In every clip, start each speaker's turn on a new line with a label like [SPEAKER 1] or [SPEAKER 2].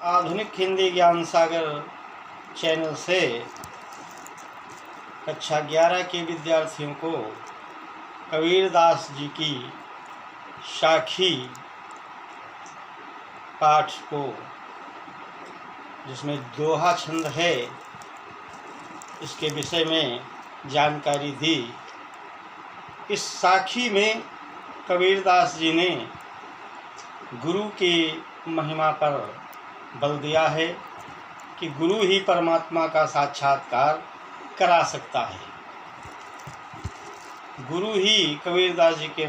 [SPEAKER 1] आधुनिक हिंदी ज्ञान सागर चैनल से कक्षा 11 के विद्यार्थियों को कबीरदास जी की साखी पाठ को, जिसमें दोहा छंद है, इसके विषय में जानकारी दी। इस साखी में कबीरदास जी ने गुरु की महिमा पर बल दिया है कि गुरु ही परमात्मा का साक्षात्कार करा सकता है। गुरु ही कबीरदास जी के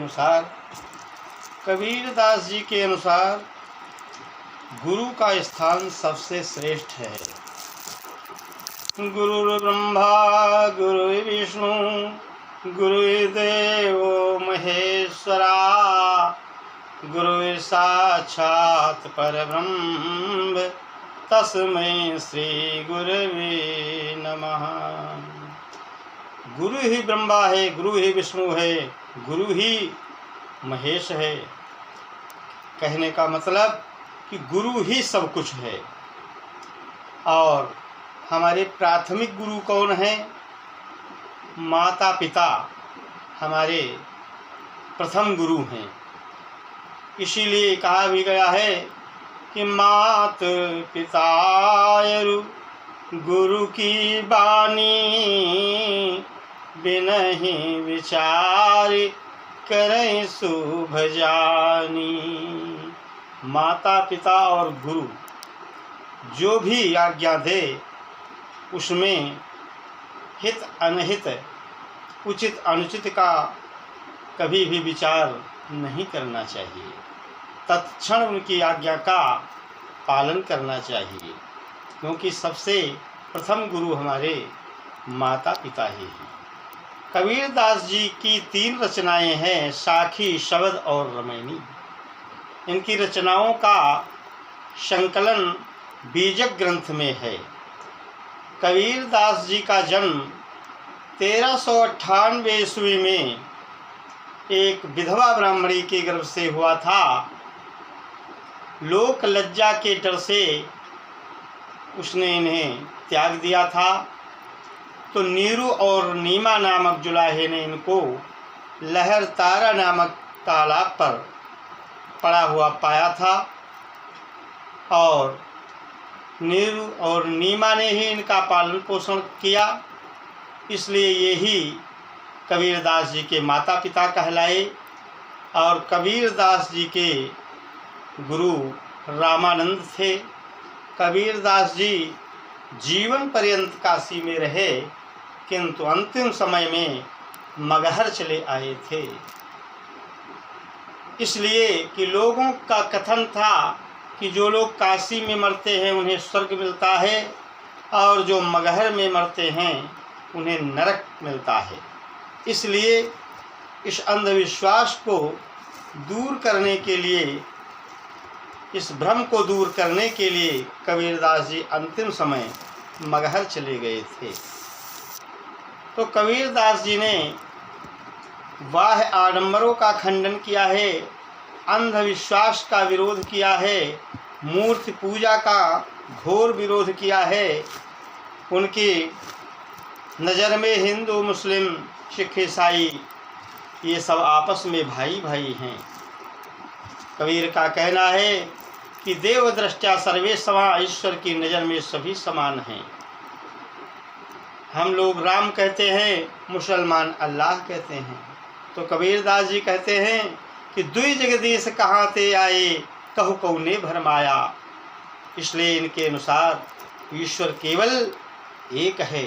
[SPEAKER 1] अनुसार गुरु का स्थान सबसे श्रेष्ठ है। गुरु ब्रह्मा गुरु विष्णु गुरुदेव महेश्वरा गुरु साक्षात् परब्रह्म तस्मै श्री गुरवे नमः। गुरु ही ब्रह्मा है, गुरु ही विष्णु है, गुरु ही महेश है। कहने का मतलब कि गुरु ही सब कुछ है। और हमारे प्राथमिक गुरु कौन है? माता पिता हमारे प्रथम गुरु हैं। इसीलिए कहा भी गया है कि मात पितायरु गुरु की बानी बिनहि विचार करें शुभ जानी। माता पिता और गुरु जो भी आज्ञा दे उसमें हित अनहित उचित अनुचित का कभी भी विचार नहीं करना चाहिए। तत्क्षण उनकी आज्ञा का पालन करना चाहिए, क्योंकि सबसे प्रथम गुरु हमारे माता पिता ही हैं। कबीरदास जी की 3 रचनाएं हैं, साखी, शब्द और रामायणी। इनकी रचनाओं का संकलन बीजक ग्रंथ में है। कबीरदास जी का जन्म 1398 ईस्वी में एक विधवा ब्राह्मणी के गर्भ से हुआ था। लोक लज्जा के डर से उसने इन्हें त्याग दिया था, तो नीरू और नीमा नामक जुलाहे ने इनको लहर तारा नामक तालाब पर पड़ा हुआ पाया था, और नीरू और नीमा ने ही इनका पालन पोषण किया। इसलिए ये ही कबीरदास जी के माता पिता कहलाए। और कबीरदास जी के गुरु रामानंद थे। कबीरदास जी जीवन पर्यंत काशी में रहे, किंतु अंतिम समय में मगहर चले आए थे। इसलिए कि लोगों का कथन था कि जो लोग काशी में मरते हैं उन्हें स्वर्ग मिलता है, और जो मगहर में मरते हैं उन्हें नरक मिलता है। इसलिए इस अंधविश्वास को दूर करने के लिए, इस भ्रम को दूर करने के लिए कबीरदास जी अंतिम समय मगहर चले गए थे। तो कबीरदास जी ने बाह्य आडंबरों का खंडन किया है, अंधविश्वास का विरोध किया है, मूर्ति पूजा का घोर विरोध किया है। उनकी नज़र में हिंदू, मुस्लिम, सिख, ईसाई ये सब आपस में भाई भाई हैं। कबीर का कहना है कि देव दृष्टया सर्वे समान, ईश्वर की नज़र में सभी समान हैं। हम लोग राम कहते हैं, मुसलमान अल्लाह कहते हैं। तो कबीरदास जी कहते हैं कि दुई जगदीश कहाँ ते आए, कहु कौने भरमाया। इसलिए इनके अनुसार ईश्वर केवल एक है।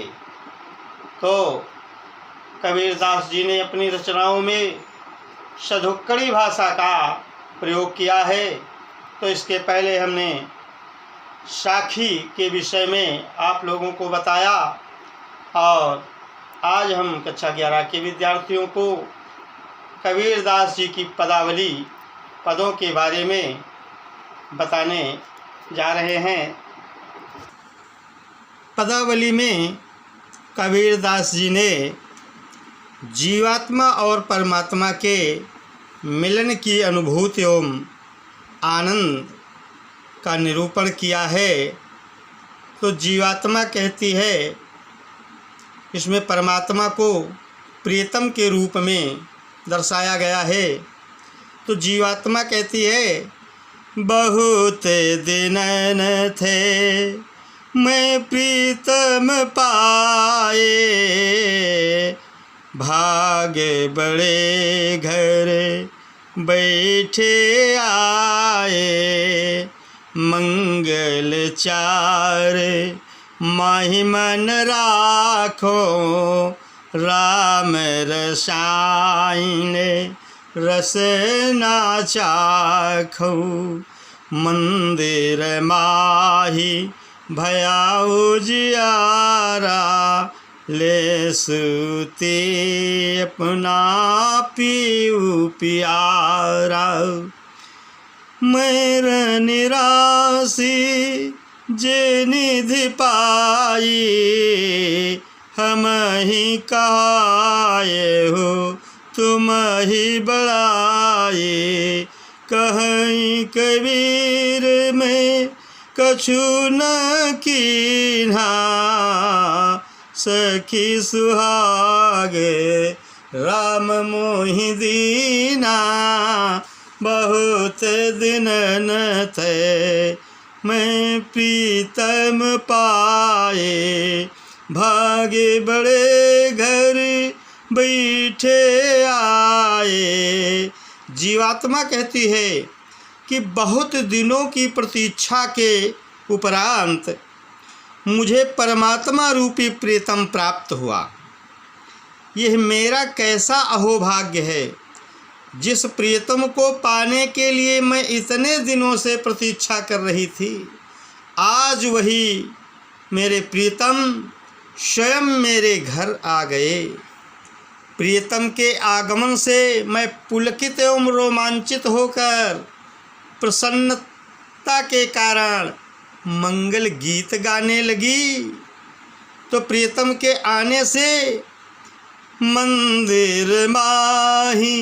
[SPEAKER 1] तो कबीरदास जी ने अपनी रचनाओं में सधुक्कड़ी भाषा का प्रयोग किया है। तो इसके पहले हमने साखी के विषय में आप लोगों को बताया, और आज हम कक्षा 11 के विद्यार्थियों को कबीरदास जी की पदावली, पदों के बारे में बताने जा रहे हैं। पदावली में कबीरदास जी ने जीवात्मा और परमात्मा के मिलन की अनुभूति एवं आनंद का निरूपण किया है। तो जीवात्मा कहती है, इसमें परमात्मा को प्रियतम के रूप में दर्शाया गया है। तो जीवात्मा कहती है, बहुत दिन थे मैं प्रीतम पाए, भाग्य बड़े घर बैठे आए, मंगल चार माहि मन राखो, राम रसायन रस ना चाखो, मंदिर माही भया उजियारा, ले सूते अपना पीऊ प्यारा, मेरा निराशी जे निधि पाई, हम ही कहाए हो तुम ही बड़ाए, कहीं कबीर में कछु न कीन्हा, सखी सुहागे राम मोहि दीना, बहुत दिन न थे मैं प्रीतम पाए, भागे बड़े घर बैठे आए। जीवात्मा कहती है कि बहुत दिनों की प्रतीक्षा के उपरांत मुझे परमात्मा रूपी प्रीतम प्राप्त हुआ। यह मेरा कैसा अहोभाग्य है, जिस प्रियतम को पाने के लिए मैं इतने दिनों से प्रतीक्षा कर रही थी। आज वही मेरे प्रियतम स्वयं मेरे घर आ गए। प्रियतम के आगमन से मैं पुलकित एवं रोमांचित होकर प्रसन्नता के कारण मंगल गीत गाने लगी। तो प्रियतम के आने से मंदिर माही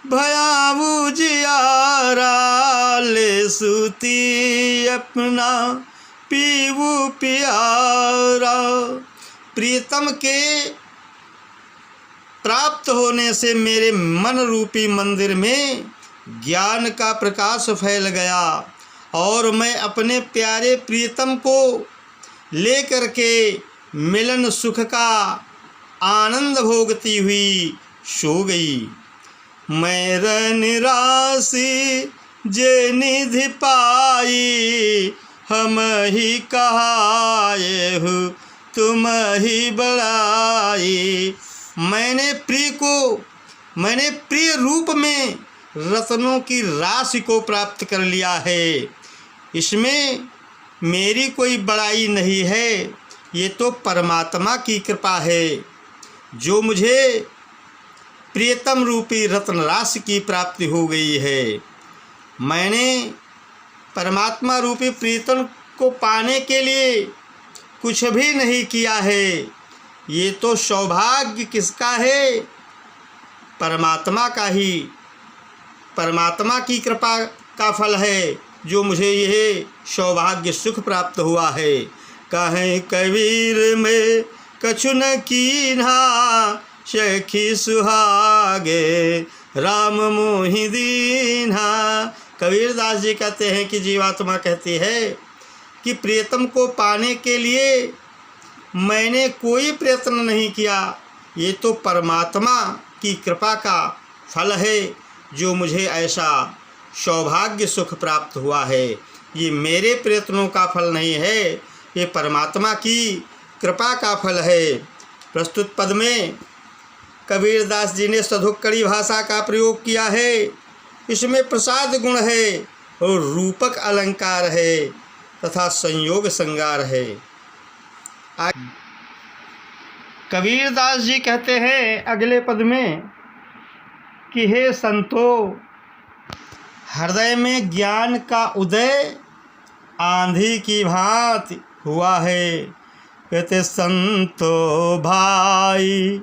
[SPEAKER 1] भया उजियारा, ले सूती अपना पीऊ प्यारा। प्रियतम के प्राप्त होने से मेरे मन रूपी मंदिर में ज्ञान का प्रकाश फैल गया और मैं अपने प्यारे प्रियतम को लेकर के मिलन सुख का आनंद भोगती हुई सो गई। मेरा निराशी जे निधि पाई, हम ही कहाए हो तुम ही बड़ाई। मैंने प्रिय रूप में रत्नों की राशि को प्राप्त कर लिया है। इसमें मेरी कोई बड़ाई नहीं है, ये तो परमात्मा की कृपा है जो मुझे प्रियतम रूपी रत्न राशि की प्राप्ति हो गई है। मैंने परमात्मा रूपी प्रियतम को पाने के लिए कुछ भी नहीं किया है। ये तो सौभाग्य किसका है? परमात्मा का ही। परमात्मा की कृपा का फल है जो मुझे यह सौभाग्य सुख प्राप्त हुआ है। कहें कबीर में कछु न कीन्हा, सखी सुहागे राम मोहि दीन्हा। कबीरदास जी कहते हैं कि जीवात्मा कहती है कि प्रियतम को पाने के लिए मैंने कोई प्रयत्न नहीं किया, ये तो परमात्मा की कृपा का फल है जो मुझे ऐसा सौभाग्य सुख प्राप्त हुआ है। ये मेरे प्रयत्नों का फल नहीं है, ये परमात्मा की कृपा का फल है। प्रस्तुत पद में कबीरदास जी ने सधुक्कड़ी भाषा का प्रयोग किया है। इसमें प्रसाद गुण है और रूपक अलंकार है तथा संयोग श्रृंगार है। कबीरदास जी कहते हैं अगले पद में कि हे संतो, हृदय में ज्ञान का उदय आंधी की भांति हुआ है। कहते संतो भाई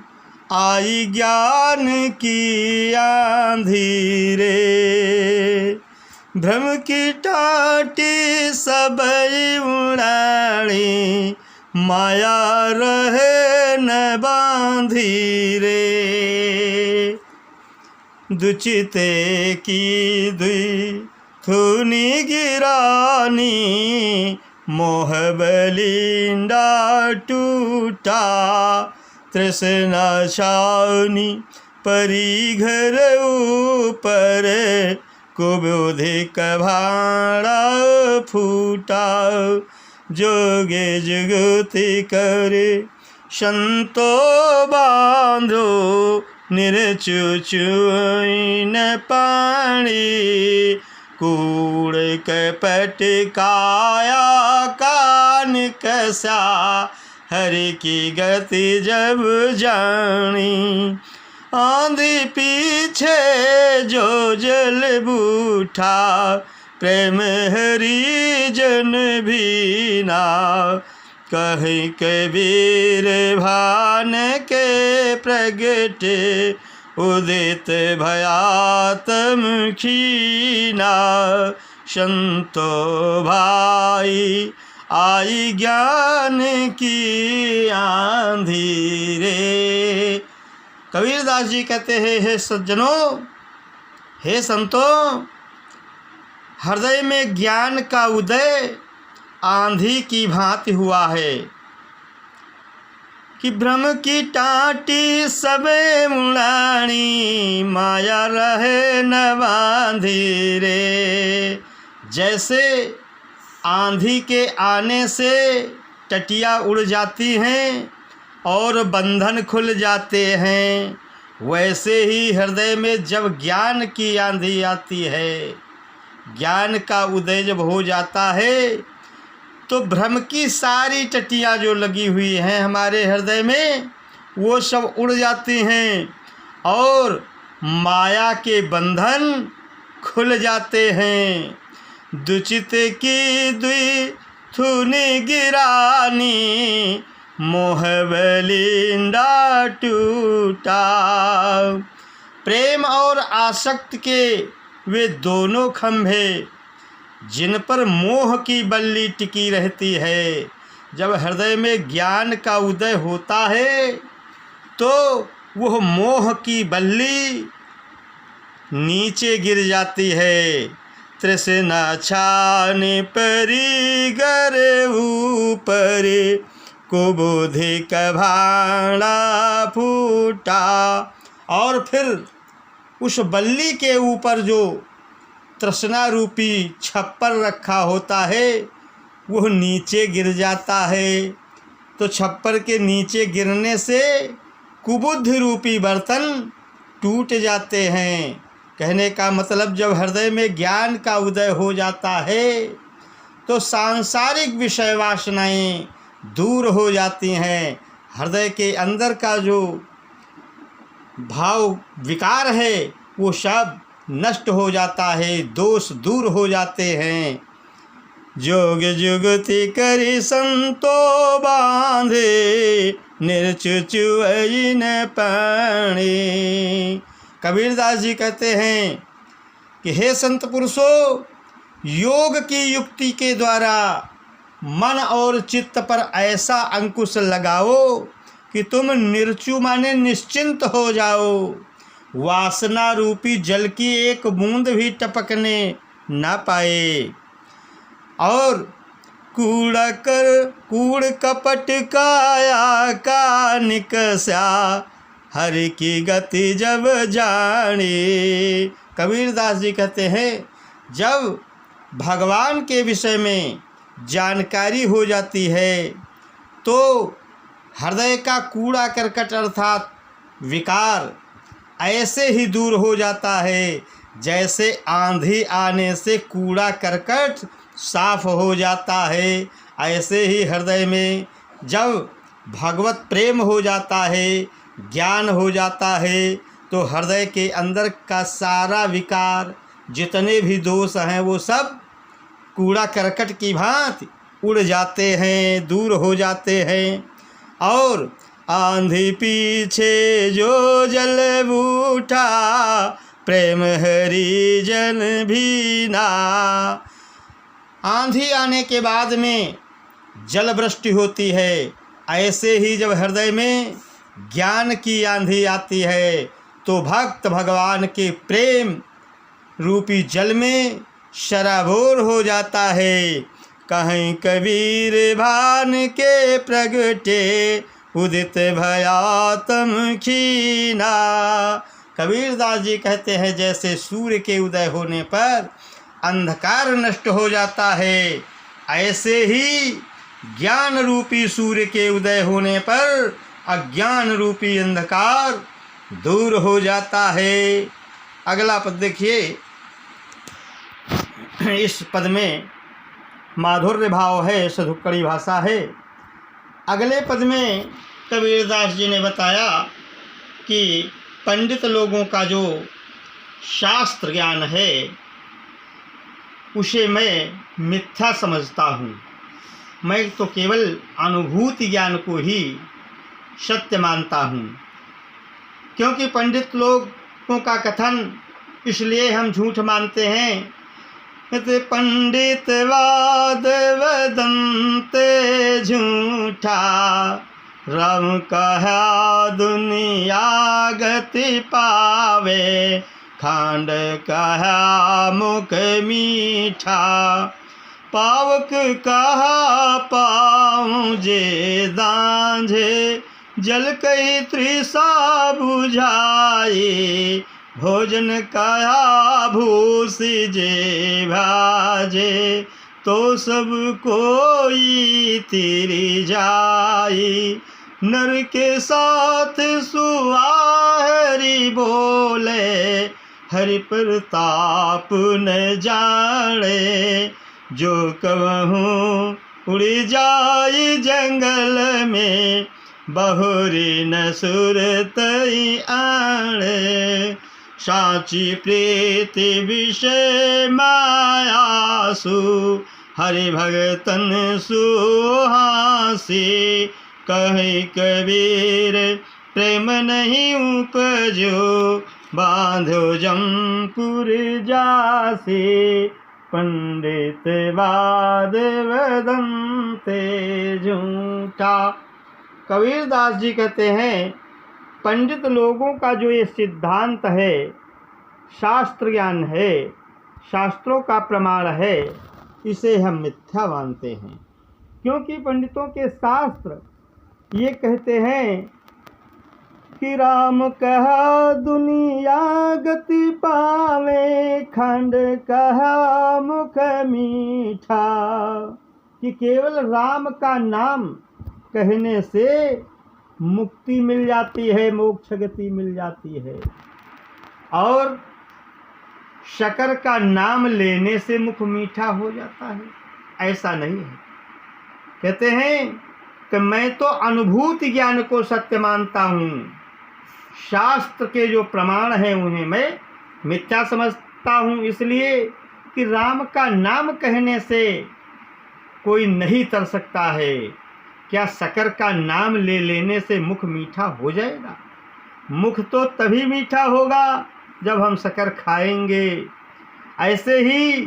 [SPEAKER 1] आई ज्ञान की आंधी रे, भ्रम की टाटी सब उड़ाड़ी, माया रहे न बांधी रे। दुचिते की दुई थूनी गिरानी, मोह बलिंडा टूटा। तृष्णा छावनी परी घर ऊपर, कुबुद्धि का भाड़ा फूटा। जोगे जुगति करे संतो बांधो, निरचुचुइन पानी। कूड़ कपट काया कान कसा, हरि की गति जब जानी। आंधी पीछे जो जल बूठा, प्रेम हरि जन भीना। कहीं कबीर भान के प्रगटे, उदित भयातम खीना। संतो भाई आई ज्ञान की आंधी रे। कबीरदास जी कहते हैं, हे सज्जनों, हे संतों, हृदय में ज्ञान का उदय आंधी की भांति हुआ है कि भ्रम की टाटी सबे मुड़ानी, माया रहे न बांधी रे। जैसे आंधी के आने से टटिया उड़ जाती हैं और बंधन खुल जाते हैं, वैसे ही हृदय में जब ज्ञान की आंधी आती है, ज्ञान का उदय जब हो जाता है, तो भ्रम की सारी टटियाँ जो लगी हुई हैं हमारे हृदय में, वो सब उड़ जाती हैं और माया के बंधन खुल जाते हैं। दुचित की दुई थूनी गिरानी, मोह बलिंडा टूटा। प्रेम और आसक्त के वे दोनों खंभे जिन पर मोह की बल्ली टिकी रहती है, जब हृदय में ज्ञान का उदय होता है तो वह मोह की बल्ली नीचे गिर जाती है। तृष्णा छाने परी गर ऊपर, कुबुद्धि का भाड़ा फूटा। और फिर उस बल्ली के ऊपर जो तृष्णा रूपी छप्पर रखा होता है, वह नीचे गिर जाता है। तो छप्पर के नीचे गिरने से कुबुद्धि रूपी बर्तन टूट जाते हैं। कहने का मतलब, जब हृदय में ज्ञान का उदय हो जाता है तो सांसारिक विषय वासनाएं दूर हो जाती हैं। हृदय के अंदर का जो भाव विकार है वो सब नष्ट हो जाता है, दोष दूर हो जाते हैं। जोग जुगति करी संतो बांधे, निर्चुचुइन पाणी। कबीरदास जी कहते हैं कि हे संत पुरुषों, योग की युक्ति के द्वारा मन और चित्त पर ऐसा अंकुश लगाओ कि तुम निर्चु माने निश्चिंत हो जाओ। वासना रूपी जल की एक बूंद भी टपकने ना पाए। और कूड़ कपट काया का निकसा, हरि की गति जब जाने। कबीरदास जी कहते हैं, जब भगवान के विषय में जानकारी हो जाती है तो हृदय का कूड़ा करकट अर्थात विकार ऐसे ही दूर हो जाता है जैसे आंधी आने से कूड़ा करकट साफ हो जाता है। ऐसे ही हृदय में जब भगवत प्रेम हो जाता है, ज्ञान हो जाता है, तो हृदय के अंदर का सारा विकार, जितने भी दोष हैं, वो सब कूड़ा करकट की भांति उड़ जाते हैं, दूर हो जाते हैं। और आंधी पीछे जो जल बूठा, प्रेम हरिजन भीना। आंधी आने के बाद में जल वृष्टि होती है, ऐसे ही जब हृदय में ज्ञान की आंधी आती है तो भक्त भगवान के प्रेम रूपी जल में शराबोर हो जाता है। कहीं कबीर भान के प्रगटे उदित भयातम खीना। कबीरदास जी कहते हैं जैसे सूर्य के उदय होने पर अंधकार नष्ट हो जाता है, ऐसे ही ज्ञान रूपी सूर्य के उदय होने पर अज्ञान रूपी अंधकार दूर हो जाता है। अगला पद देखिए, इस पद में माधुर्य भाव है, सधुक्कड़ी भाषा है। अगले पद में कबीरदास जी ने बताया कि पंडित लोगों का जो शास्त्र ज्ञान है उसे मैं मिथ्या समझता हूँ। मैं तो केवल अनुभूति ज्ञान को ही सत्य मानता हूँ, क्योंकि पंडित लोगों का कथन इसलिए हम झूठ मानते हैं। पंडित वाद वदंते झूठा, राम कहा दुनिया गति पावे, खांड कहा मुख मीठा, पावक कहा पाऊँ जे दांझे, जल कई तृषा बुझाई, भोजन कहा भूसी जे भाजे, तो सब कोई तिरि जाई, नर के साथ सुआहरी बोले, हरि प्रताप न जाने, जो कहूँ उड़ जाई जंगल में, बहुरी न सुरतई आणे, साची प्रीति विषय मायासु, हरि भगतन सुहासी, कहीं कबीर प्रेम नहीं उपजो, बांधो जमपुर जासी, पंडित वाद वदंते झूठा। कबीरदास जी कहते हैं पंडित लोगों का जो ये सिद्धांत है, शास्त्र ज्ञान है, शास्त्रों का प्रमाण है, इसे हम मिथ्या मानते हैं। क्योंकि पंडितों के शास्त्र ये कहते हैं कि राम कहा दुनिया गति पावे, खंड कहा मुख मीठा, कि केवल राम का नाम कहने से मुक्ति मिल जाती है, मोक्ष गति मिल जाती है, और शकर का नाम लेने से मुख मीठा हो जाता है, ऐसा नहीं है। कहते हैं कि मैं तो अनुभूति ज्ञान को सत्य मानता हूँ, शास्त्र के जो प्रमाण हैं उन्हें मैं मिथ्या समझता हूँ, इसलिए कि राम का नाम कहने से कोई नहीं तर सकता है। क्या शकर का नाम ले लेने से मुख मीठा हो जाएगा? मुख तो तभी मीठा होगा जब हम शकर खाएंगे। ऐसे ही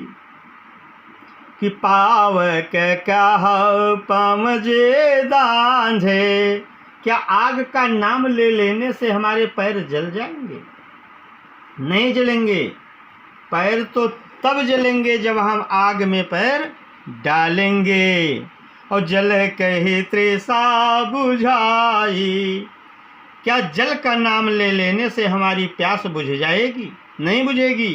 [SPEAKER 1] कि पावक कहा पामजे दांझे, क्या आग का नाम ले लेने से हमारे पैर जल जाएंगे? नहीं जलेंगे। पैर तो तब जलेंगे जब हम आग में पैर डालेंगे। और जल कही तृषा बुझाई, क्या जल का नाम ले लेने से हमारी प्यास बुझ जाएगी? नहीं बुझेगी।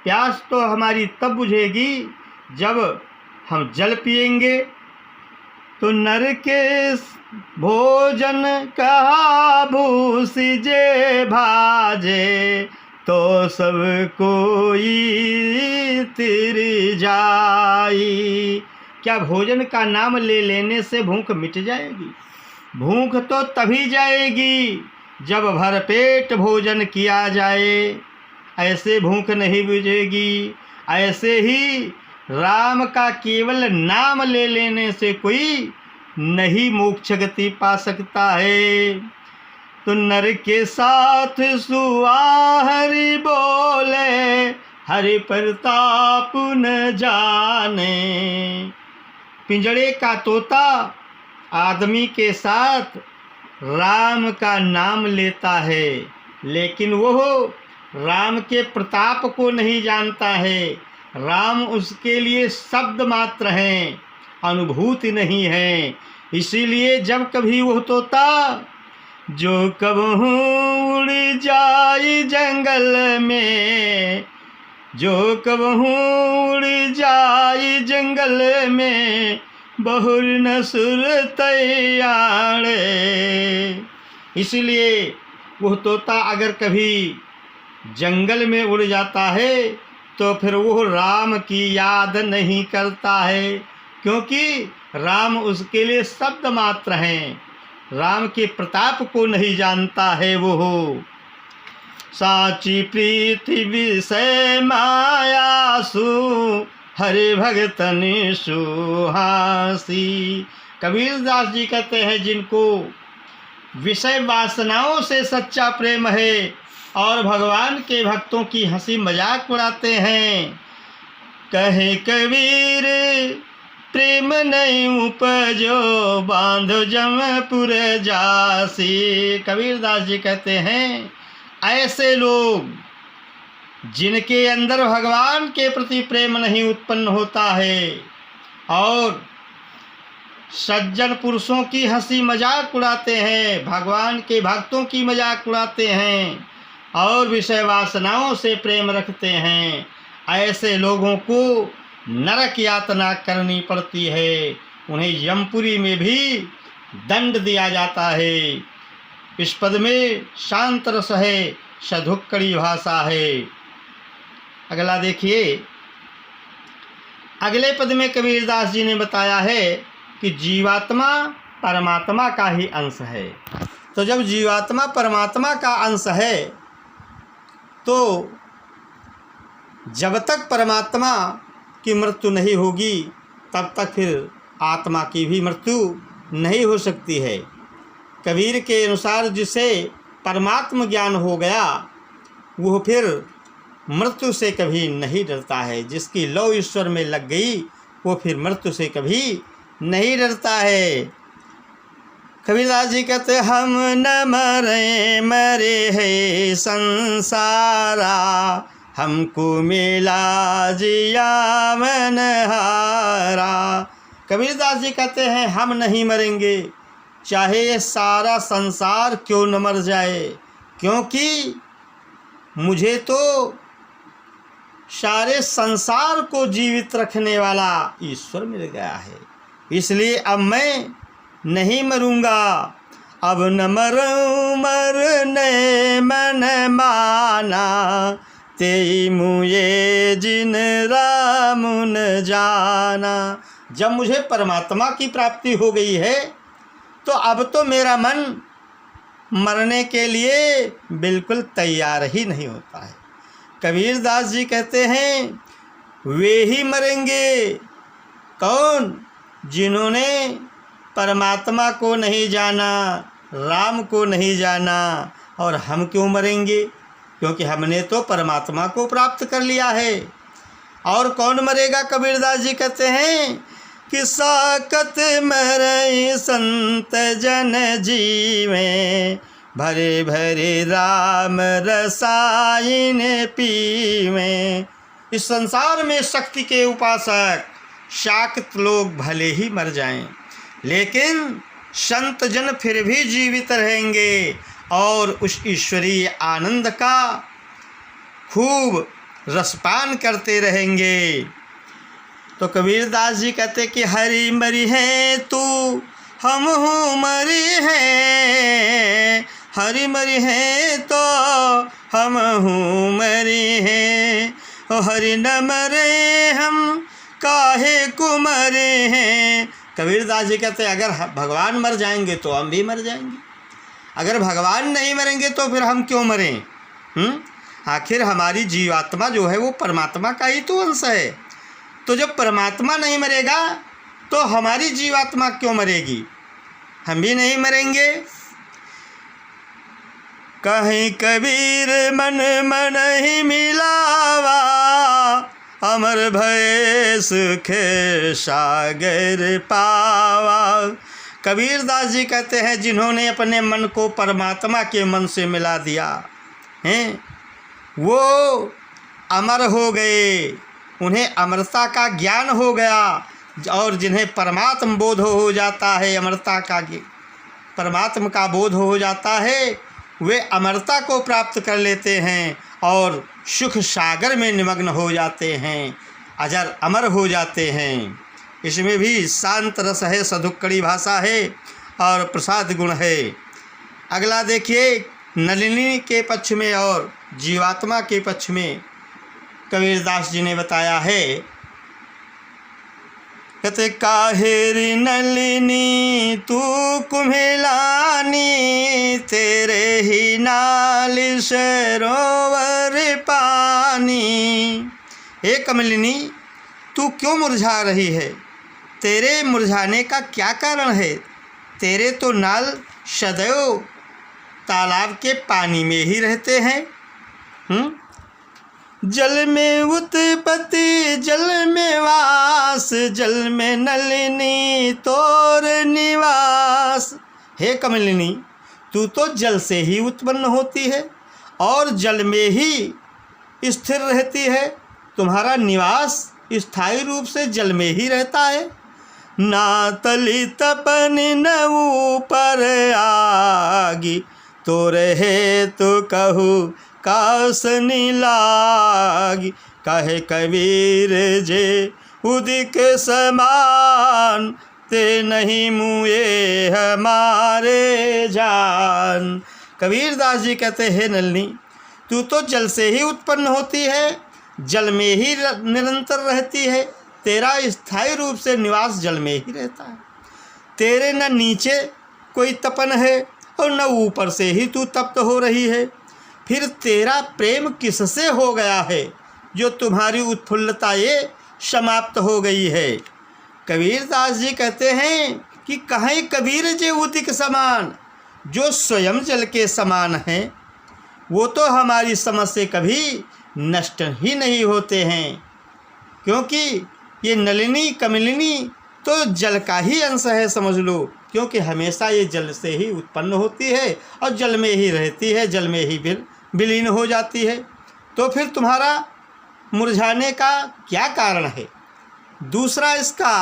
[SPEAKER 1] प्यास तो हमारी तब बुझेगी जब हम जल पिएंगे। तो नर के भोजन कहा भूसी जे भाजे, तो सब कोई तिरि जाई। क्या भोजन का नाम ले लेने से भूख मिट जाएगी? भूख तो तभी जाएगी जब भरपेट भोजन किया जाए, ऐसे भूख नहीं बुझेगी। ऐसे ही राम का केवल नाम ले लेने से कोई नहीं मोक्ष गति पा सकता है। तो नर के साथ सुआ हरि बोले, हरि प्रताप न जाने। पिंजड़े का तोता आदमी के साथ राम का नाम लेता है, लेकिन वो राम के प्रताप को नहीं जानता है। राम उसके लिए शब्द मात्र हैं, अनुभूति नहीं है। इसीलिए जब कभी वह तोता जो कबहू उड़ जाए जंगल में, जो कबहू उड़ जाए जंगल में, बहुर न सुर तैयार। इसलिए वह तोता अगर कभी जंगल में उड़ जाता है तो फिर वो राम की याद नहीं करता है, क्योंकि राम उसके लिए शब्द मात्र हैं। राम के प्रताप को नहीं जानता है वो। साची प्रीति विषय मायासु, हरि भगतन सुहासी। कबीरदास जी कहते हैं जिनको विषय वासनाओं से सच्चा प्रेम है और भगवान के भक्तों की हंसी मजाक उड़ाते हैं, कहे कबीर प्रेम नहीं उपजो, बांधो जमपुर जासी। कबीरदास जी कहते हैं ऐसे लोग जिनके अंदर भगवान के प्रति प्रेम नहीं उत्पन्न होता है और सज्जन पुरुषों की हंसी मजाक उड़ाते हैं, भगवान के भक्तों की मजाक उड़ाते हैं और विषय वासनाओं से प्रेम रखते हैं, ऐसे लोगों को नरक यातना करनी पड़ती है। उन्हें यमपुरी में भी दंड दिया जाता है। इस पद में शांत रस है, सधुक्कड़ी भाषा है। अगला देखिए, अगले पद में कबीरदास जी ने बताया है कि जीवात्मा परमात्मा का ही अंश है। तो जब जीवात्मा परमात्मा का अंश है तो जब तक परमात्मा की मृत्यु नहीं होगी तब तक फिर आत्मा की भी मृत्यु नहीं हो सकती है। कबीर के अनुसार जिसे परमात्म ज्ञान हो गया वह फिर मृत्यु से कभी नहीं डरता है। जिसकी लौ ईश्वर में लग गई वो फिर मृत्यु से कभी नहीं डरता है। कबीरदास जी कहते हम न मरे मरे है संसारा, हमको मिला जिया मन हारा। कबीरदास जी कहते हैं हम नहीं मरेंगे चाहे ये सारा संसार क्यों न मर जाए, क्योंकि मुझे तो सारे संसार को जीवित रखने वाला ईश्वर मिल गया है। इसलिए अब मैं नहीं मरूंगा। अब न मरूं मरने मन माना, तेई मुझे जिन राम न जाना। जब मुझे परमात्मा की प्राप्ति हो गई है तो अब तो मेरा मन मरने के लिए बिल्कुल तैयार ही नहीं होता है। कबीरदास जी कहते हैं वे ही मरेंगे कौन, जिन्होंने परमात्मा को नहीं जाना, राम को नहीं जाना। और हम क्यों मरेंगे, क्योंकि हमने तो परमात्मा को प्राप्त कर लिया है। और कौन मरेगा, कबीरदास जी कहते हैं कि साकत मरई संत जन जीवें, भरे भरे राम रसायन पीवें। इस संसार में शक्ति के उपासक शाक्त लोग भले ही मर जाएं, लेकिन संत जन फिर भी जीवित रहेंगे और उस ईश्वरीय आनंद का खूब रसपान करते रहेंगे। तो कबीरदास जी कहते कि हरि मरि है तू हम हूँ मरि हैं, हरि मरि है तो हम हूँ मरि हैं। ओ हरि न मरे हम काहे को मरे हैं। कबीरदास जी कहते हैं अगर भगवान मर जाएंगे तो हम भी मर जाएंगे, अगर भगवान नहीं मरेंगे तो फिर हम क्यों मरें। आखिर हमारी जीवात्मा जो है वो परमात्मा का ही तो अंश है। तो जब परमात्मा नहीं मरेगा तो हमारी जीवात्मा क्यों मरेगी, हम भी नहीं मरेंगे। कहीं कबीर मन मन ही मिलावा, अमर भय सुखे सागर पावा। कबीर दास जी कहते हैं जिन्होंने अपने मन को परमात्मा के मन से मिला दिया हैं, वो अमर हो गए, उन्हें अमरता का ज्ञान हो गया। और जिन्हें परमात्म बोध हो जाता है, अमरता का परमात्मा का बोध हो जाता है, वे अमरता को प्राप्त कर लेते हैं और सुख सागर में निमग्न हो जाते हैं, अजर अमर हो जाते हैं। इसमें भी शांत रस है, सधुक्कड़ी भाषा है और प्रसाद गुण है। अगला देखिए, नलिनी के पक्ष में और जीवात्मा के पक्ष में कबीरदास जी ने बताया है। कहते काहेरी नलिनी तू कुम्हिलानी, तेरे ही नाल सरोवर पानी। हे कमलिनी, तू क्यों मुरझा रही है? तेरे मुरझाने का क्या कारण है? तेरे तो नाल सदैव तालाब के पानी में ही रहते हैं। जल में उत्पत्ति जल में वास, जल में नलिनी तोर निवास। हे कमलिनी, तू तो जल से ही उत्पन्न होती है और जल में ही स्थिर रहती है। तुम्हारा निवास स्थायी रूप से जल में ही रहता है। ना तली तपन न ऊपर आगी, तो रहे तो कहू कासनी लागी। कहे कबीर जे उदिक समान, ते नहीं मुए हमारे जान। कबीरदास जी कहते हैं नलिनी, तू तो जल से ही उत्पन्न होती है, जल में ही निरंतर रहती है, तेरा स्थायी रूप से निवास जल में ही रहता है। तेरे न नीचे कोई तपन है और न ऊपर से ही तू तप्त हो रही है। फिर तेरा प्रेम किससे हो गया है जो तुम्हारी उत्फुल्लता ये समाप्त हो गई है? कबीरदास जी कहते हैं कि कहीं कबीर जे उदिक समान, जो स्वयं जल के समान हैं, वो तो हमारी समझ से कभी नष्ट ही नहीं होते हैं, क्योंकि ये नलिनी कमलिनी तो जल का ही अंश है, समझ लो। क्योंकि हमेशा ये जल से ही उत्पन्न होती है और जल में ही रहती है, जल में ही विलीन हो जाती है। तो फिर तुम्हारा मुरझाने का क्या कारण है? दूसरा इसका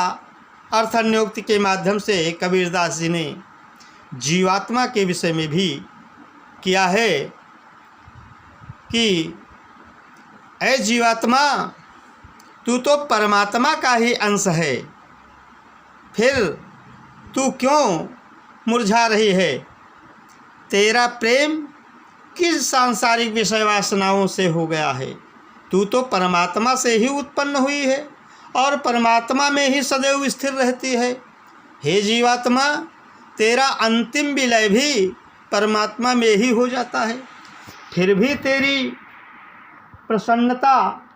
[SPEAKER 1] अर्थान्योक्ति के माध्यम से कबीरदास जी ने जीवात्मा के विषय में भी किया है कि ऐ जीवात्मा, तू तो परमात्मा का ही अंश है, फिर तू क्यों मुरझा रही है? तेरा प्रेम किस सांसारिक विषय वासनाओं से हो गया है? तू तो परमात्मा से ही उत्पन्न हुई है और परमात्मा में ही सदैव स्थिर रहती है। हे जीवात्मा, तेरा अंतिम विलय भी परमात्मा में ही हो जाता है, फिर भी तेरी प्रसन्नता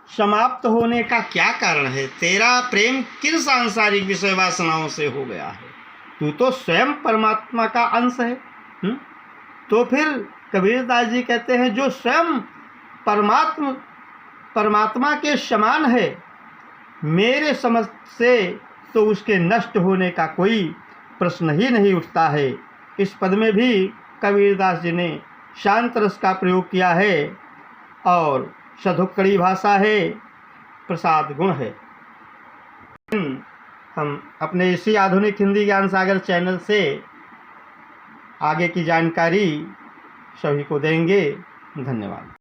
[SPEAKER 1] समाप्त होने का क्या कारण है? तेरा प्रेम किन सांसारिक विषय वासनाओं से हो गया है? तू तो स्वयं परमात्मा का अंश है। तो फिर कबीरदास जी कहते हैं जो स्वयं परमात्मा के समान है, मेरे समझ से तो उसके नष्ट होने का कोई प्रश्न ही नहीं उठता है। इस पद में भी कबीरदास जी ने शांत रस का प्रयोग किया है और सधुक्कड़ी भाषा है, प्रसाद गुण है। हम अपने इसी आधुनिक हिंदी ज्ञान सागर चैनल से आगे की जानकारी सभी को देंगे। धन्यवाद।